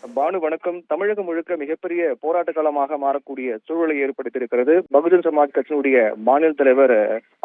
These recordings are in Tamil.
பானு வணக்கம். தமிழகம் முழுக்க மிகப்பெரிய போராட்ட காலமாக மாறக்கூடிய சூழலை ஏற்படுத்தியிருக்கிறது. பகுஜன் சமாஜ் கட்சியினுடைய மாநில தலைவர்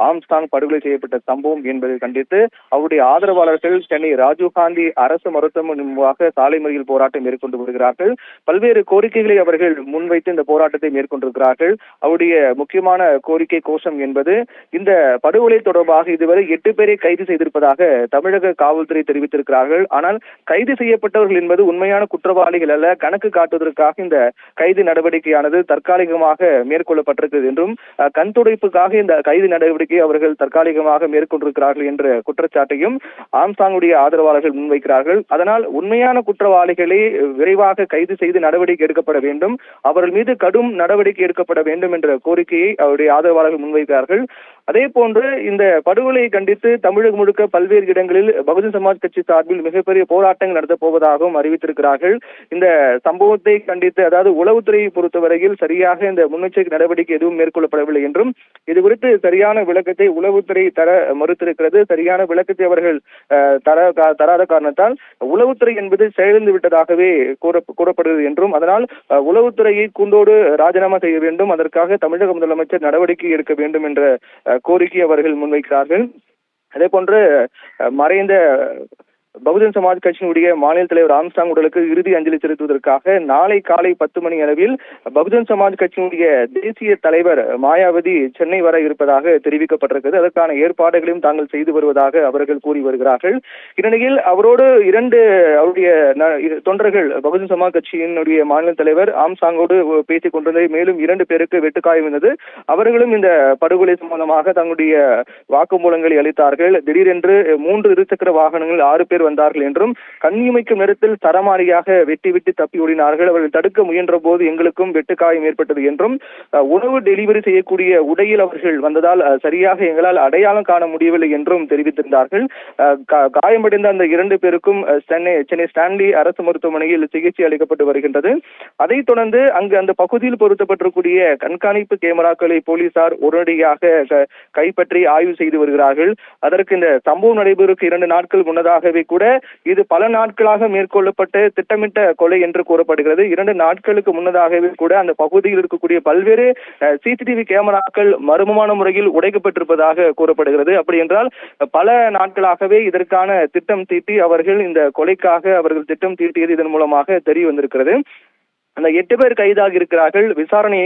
ஆம்ஸ்டாங் படுகொலை செய்யப்பட்ட சம்பவம் என்பதை கண்டித்து அவருடைய ஆதரவாளர்கள் சென்னை ராஜீவ்காந்தி அரசு மருத்துவமனை முன்பாக சாலை மறியல் போராட்டம் மேற்கொண்டு வருகிறார்கள். பல்வேறு கோரிக்கைகளை அவர்கள் முன்வைத்து இந்த போராட்டத்தை மேற்கொண்டிருக்கிறார்கள். அவருடைய முக்கியமான கோரிக்கை கோஷம் என்பது இந்த படுகொலை தொடர்பாக இதுவரை 8 பேரை கைது செய்திருப்பதாக தமிழக காவல்துறை தெரிவித்திருக்கிறார்கள். ஆனால் கைது செய்யப்பட்டவர்கள் என்பது உண்மையான குற்றவாளிகள் அல்ல, கணக்கு காட்டுவதற்காக இந்த கைது நடவடிக்கையானது தற்காலிகமாக மேற்கொள்ளப்பட்டிருக்கிறது என்றும் கண் துடைப்புக்காக இந்த கைது நடவடிக்கை அவர்கள் தற்காலிகமாக மேற்கொண்டிருக்கிறார்கள் என்ற குற்றச்சாட்டையும் ஆம்ஸ்டாங்குடைய ஆதரவாளர்கள் முன்வைக்கிறார்கள். அதனால் உண்மையான குற்றவாளிகளை விரைவாக கைது செய்து நடவடிக்கை எடுக்கப்பட வேண்டும், அவர்கள் மீது கடும் நடவடிக்கை எடுக்கப்பட வேண்டும் என்ற கோரிக்கையை அவருடைய ஆதரவாளர்கள் முன்வைக்கிறார்கள். அதே போன்று இந்த படுகொலையை கண்டித்து தமிழகம் முழுக்க பல்வேறு இடங்களில் பகுஜன் சமாஜ் கட்சி சார்பில் மிகப்பெரிய போராட்டங்கள் நடத்தப் போவதாகவும் அறிவித்திருக்கிறார்கள். இந்த சம்பவத்தை கண்டித்து, அதாவது உளவுத்துறையை பொறுத்தவரையில் சரியாக இந்த முன்னெச்சரிக்கை நடவடிக்கை எதுவும் மேற்கொள்ளப்படவில்லை என்றும் இது குறித்து சரியான விளக்கத்தை உளவுத்துறை தர மறுத்திருக்கிறது. சரியான விளக்கத்தை அவர்கள் தராத காரணத்தால் உளவுத்துறை என்பது செயலிழந்து விட்டதாகவே கூறப்படுகிறது என்றும், அதனால் உளவுத்துறையை கூண்டோடு ராஜினாமா செய்ய வேண்டும், அதற்காக தமிழக முதலமைச்சர் நடவடிக்கை எடுக்க வேண்டும் என்ற கோரிக்கை அவர்கள் முன்வைக்கிறார்கள். அதே போன்று மறைந்த பகுஜன் சமாஜ் கட்சியினுடைய மாநில தலைவர் ஆம்ஸ்டாங் உடலுக்கு இறுதி அஞ்சலி செலுத்துவதற்காக நாளை காலை 10 மணி அளவில் பகுஜன் சமாஜ் கட்சியினுடைய தேசிய தலைவர் மாயாவதி சென்னை வர இருப்பதாக தெரிவிக்கப்பட்டிருக்கிறது. அதற்கான ஏற்பாடுகளையும் தாங்கள் செய்து வருவதாக அவர்கள் கூறி வருகிறார்கள். இந்நிலையில் அவரோடு அவருடைய தொண்டர்கள் பகுஜன் சமாஜ் கட்சியினுடைய மாநில தலைவர் ஆம்ஸ்டாங்கோடு பேசிக் கொண்டிருந்த மேலும் 2 பேருக்கு வெட்டுக்காயம் இருந்தது. அவர்களும் இந்த படுகொலை சம்பந்தமாக தங்களுடைய வாக்குமூலங்களை அளித்தார்கள். திடீரென்று 3 இருசக்கர வாகனங்கள் 6 பேர் வந்தார்கள் என்றும், கண்ணிமைக்கும் நேரத்தில் தரமாரியாக வெட்டி தப்பி ஓடினார்கள். அவர்கள் தடுக்க முயன்ற போது எங்களுக்கும் வெட்டுக்காயம் ஏற்பட்டது என்றும், உணவு டெலிவரி செய்யக்கூடிய உடையில் அவர்கள் வந்ததால் சரியாக எங்களால் அடையாளம் காண முடியவில்லை என்றும் தெரிவித்திருந்தார்கள். காயமடைந்த அந்த 2 பேருக்கும் சென்னை ஸ்டான்லி அரசு மருத்துவமனையில் சிகிச்சை அளிக்கப்பட்டு வருகின்றது. அதைத் தொடர்ந்து அங்கு அந்த பகுதியில் பொருத்தப்பட்டிருக்கூடிய கண்காணிப்பு கேமராக்களை போலீசார் உடனடியாக கைப்பற்றி ஆய்வு செய்து வருகிறார்கள். அதற்கு இந்த சம்பவம் நடைபெறுவதற்கு 2 நாட்கள் முன்னதாகவே கூட இது பல நாட்களாக மேற்கொள்ளப்பட்ட திட்டமிட்ட கொலை என்று கூறப்படுகிறது. 2 நாட்களுக்கு முன்னதாகவே கூட அந்த பகுதியில் இருக்கக்கூடிய பல்வேறு சிசிடிவி கேமராக்கள் மர்மமான முறையில் உடைக்கப்பட்டிருப்பதாக கூறப்படுகிறது. அப்படி என்றால் பல நாட்களாகவே இதற்கான திட்டம் தீட்டி அவர்கள் இந்த கொலைக்காக அவர்கள் திட்டம் தீட்டியது இதன் மூலமாக தெரிய வந்திருக்கிறது. அந்த 8 பேர் கைதாகி இருக்கிறார்கள். விசாரணை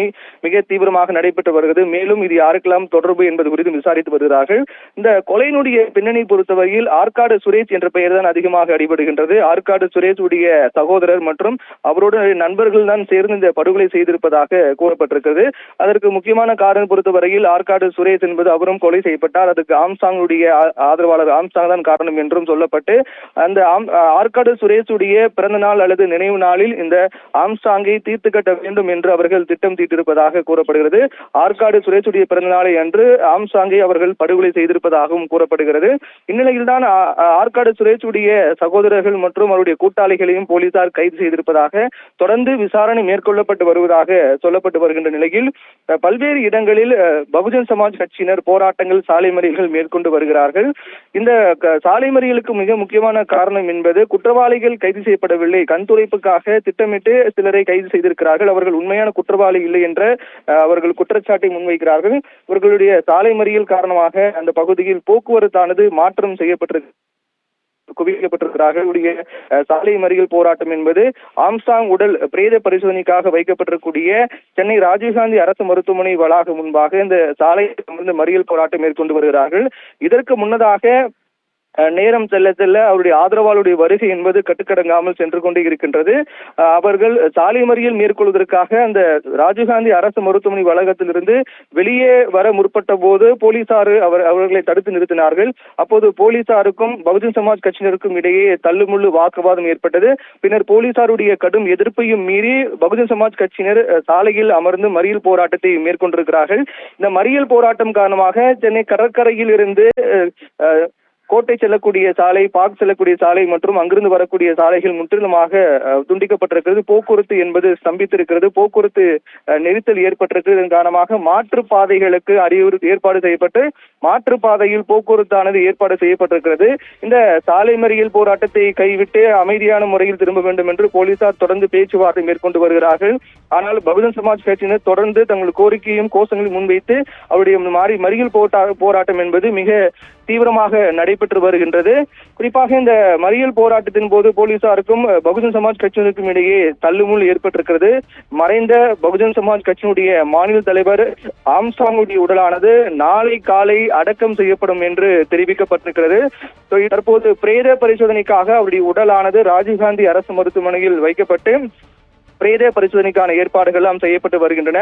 மிக தீவிரமாக நடைபெற்று வருகிறது. மேலும் இது யாருக்கெல்லாம் தொடர்பு என்பது குறித்து விசாரித்து வருகிறார்கள். இந்த கொலையினுடைய பின்னணி பொறுத்தவரையில் ஆற்காடு சுரேஷ் என்ற பெயர் தான் அதிகமாக அடிபடுகின்றது. ஆற்காடு சுரேஷ் உடைய சகோதரர் மற்றும் அவருடைய நண்பர்கள் தான் சேர்ந்து இந்த படுகொலை செய்திருப்பதாக கூறப்பட்டிருக்கிறது. அதற்கு முக்கியமான காரணம் பொறுத்தவரையில் ஆற்காடு சுரேஷ் என்பது அவரும் கொலை செய்யப்பட்டார். அதுக்கு ஆம்ஸ்டாங்குடைய ஆதரவாளர் ஆம்ஸ்டாங் தான் காரணம் என்றும் சொல்லப்பட்டு, அந்த ஆற்காடு சுரேஷ் உடைய பிறந்த நாள் அல்லது நினைவு நாளில் இந்த ஆம்ஸ்டாங் தீர்த்து கட்ட வேண்டும் என்று அவர்கள் திட்டம் தீட்டிருப்பதாக கூறப்படுகிறது. ஆற்காடு சுரேஷுடைய பிறந்த நாளை அன்று ஆம்ஸ்டாங்கை அவர்கள் படுகொலை செய்திருப்பதாகவும் கூறப்படுகிறது. இந்நிலையில்தான் ஆற்காடு சுரேஷுடைய சகோதரர்கள் மற்றும் அவருடைய கூட்டாளிகளையும் போலீசார் கைது செய்திருப்பதாக தொடர்ந்து விசாரணை மேற்கொள்ளப்பட்டு வருவதாக சொல்லப்பட்டு வருகின்ற நிலையில் பல்வேறு இடங்களில் பகுஜன் சமாஜ் கட்சியினர் போராட்டங்கள், சாலை மறியல்கள் மேற்கொண்டு வருகிறார்கள். இந்த சாலை மறியலுக்கு மிக முக்கியமான காரணம் என்பது குற்றவாளிகள் கைது செய்யப்படவில்லை, கண்துடைப்புக்காக திட்டமிட்டு சிலரை கைது செய்திருக்கிறார்கள், அவர்கள் உண்மையான குற்றவாளி இல்லை என்ற அவர்கள் குற்றச்சாட்டை முன்வைக்கிறார்கள். இவர்களுடைய சாலை மறியல் காரணமாக அந்த பகுதியில் போக்குவரத்தானது மாற்றம் செய்யப்பட்டிருக்கு குவிக்கப்பட்டிருக்கிறார்கள். சாலை மறியல் போராட்டம் என்பது ஆம்ஸ்டாங் உடல் பிரேத பரிசோதனைக்காக வைக்கப்பட்டிருக்கூடிய சென்னை ராஜீவ்காந்தி அரசு மருத்துவமனை வளாகம் முன்பாக இந்த சாலை மறியல் போராட்டம் மேற்கொண்டு வருகிறார்கள். இதற்கு முன்னதாக நேரம் செல்ல செல்ல அவருடைய ஆதரவாளருடைய வருகை என்பது கட்டுக்கடங்காமல் சென்று கொண்டே இருக்கின்றது. அவர்கள் சாலை மறியல் மேற்கொள்வதற்காக அந்த ராஜீவ்காந்தி அரசு மருத்துவமனை வளாகத்திலிருந்து வெளியே வர முற்பட்ட போது போலீசார் அவர்களை தடுத்து நிறுத்தினார்கள். அப்போது போலீசாருக்கும் பகுஜன் சமாஜ் கட்சியினருக்கும் இடையே தள்ளுமுள்ளு வாக்குவாதம் ஏற்பட்டது. பின்னர் போலீசாருடைய கடும் எதிர்ப்பையும் மீறி பகுஜன் சமாஜ் கட்சியினர் சாலையில் அமர்ந்து மறியல் போராட்டத்தை மேற்கொண்டிருக்கிறார்கள். இந்த மறியல் போராட்டம் காரணமாக சென்னை கடற்கரையில் இருந்து கோட்டை செல்லக்கூடிய சாலை, பாக் செல்லக்கூடிய சாலை மற்றும் அங்கிருந்து வரக்கூடிய சாலைகள் முற்றிலுமாக துண்டிக்கப்பட்டிருக்கிறது. போக்குவரத்து என்பது ஸ்தம்பித்திருக்கிறது. போக்குவரத்து நெரிசல் ஏற்பட்டிருக்கிறது. இதன் காரணமாக மாற்றுப்பாதைகளுக்கு ஏற்பாடு செய்யப்பட்டு மாற்றுப்பாதையில் போக்குவரத்தானது ஏற்பாடு செய்யப்பட்டிருக்கிறது. இந்த சாலை மறியல் போராட்டத்தை கைவிட்டு அமைதியான முறையில் திரும்ப வேண்டும் என்று போலீசார் தொடர்ந்து பேச்சுவார்த்தை மேற்கொண்டு வருகிறார்கள். ஆனால் பகுஜன் சமாஜ் கட்சியினர் தொடர்ந்து தங்கள் கோரிக்கையும் கோஷங்களையும் முன்வைத்து அவருடைய மறியல் போராட்டம் என்பது மிக தீவிரமாக நடைபெற்று வருகின்றது. குறிப்பாக இந்த மறியல் போராட்டத்தின் போது போலீசாருக்கும் பகுஜன் சமாஜ் கட்சியினருக்கும் இடையே தள்ளுமுள் ஏற்பட்டிருக்கிறது. மறைந்த பகுஜன் சமாஜ் கட்சியினுடைய மாநில தலைவர் ஆம்ஸ்ட்ராங்குடைய உடலானது நாளை காலை அடக்கம் செய்யப்படும் என்று தெரிவிக்கப்பட்டிருக்கிறது. தற்போது பிரேத பரிசோதனைக்காக அவருடைய உடலானது ராஜீவ்காந்தி அரசு மருத்துவமனையில் வைக்கப்பட்டு பிரேத பரிசோதனைக்கான ஏற்பாடுகள் எல்லாம் செய்யப்பட்டு வருகின்றன.